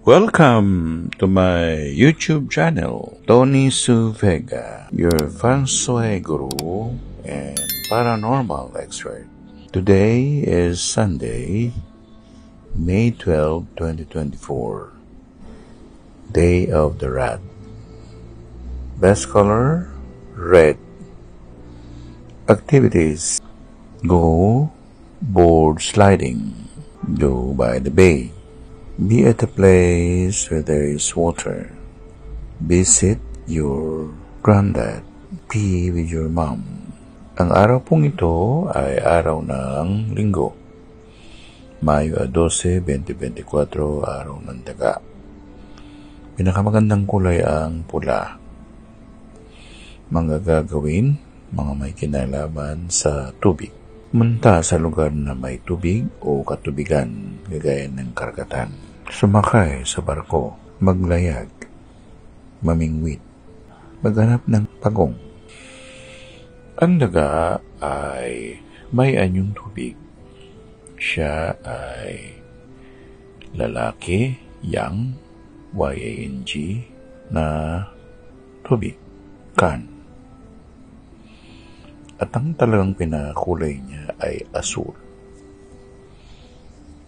Welcome to my YouTube channel, Tony Su Vega, your feng shui guru and paranormal expert. Today is Sunday, May 12, 2024, Day of the Rat. Best color, red. Activities: go board sliding, go by the bay, be at a place where there is water, visit your granddad, pee with your mom. Ang araw pong ito ay araw ng Linggo, Mayo 12, 2024, araw ng Daga. Pinakamagandang kulay ang pula. Mga gagawin, mga may kinalaman sa tubig. Pumunta sa lugar na may tubig o katubigan, gagaya ng karagatan. Sumakay sa barko, maglayag, mamingwit, maghanap ng pagong. Ang daga ay may anyong tubig. Siya ay lalaki, yang, Y-A-N-G, na tubig, kan. At ang talagang pinakulay niya ay asul,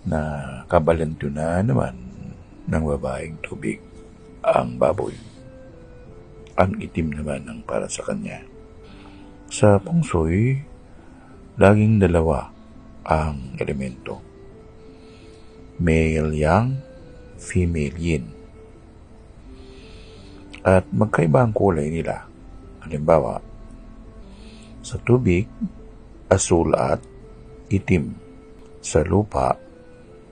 na kabalanto na naman ng babaeng tubig ang baboy. Ang itim naman ang para sa kanya. Sa feng shui, laging dalawa ang elemento. Male yang, female yin. At magkaiba ang kulay nila. Halimbawa, sa tubig, asul at itim. Sa lupa,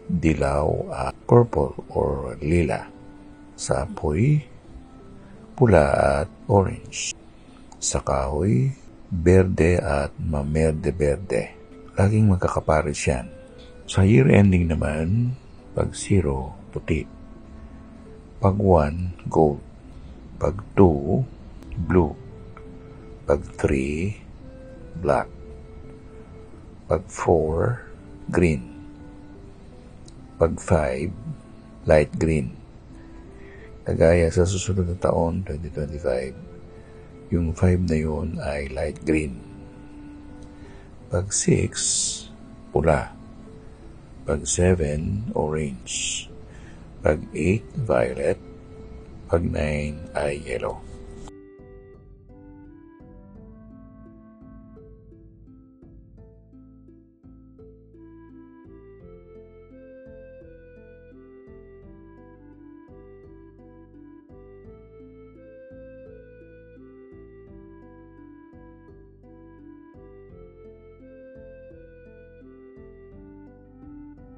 dilaw at purple or lila. Sa apoy, pula at orange. Sa kahoy, berde at mamerde-berde. Laging magkakapares yan. Sa year ending naman, pag 0, puti. Pag 1, gold. Pag 2, blue. Pag 3, black. Pag 4, green. Pag 5, light green. Kagaya sa susunod na taon, 2025, yung 5 na yun ay light green. Pag 6, pula. Pag 7, orange. Pag 8, violet. Pag 9 ay yellow.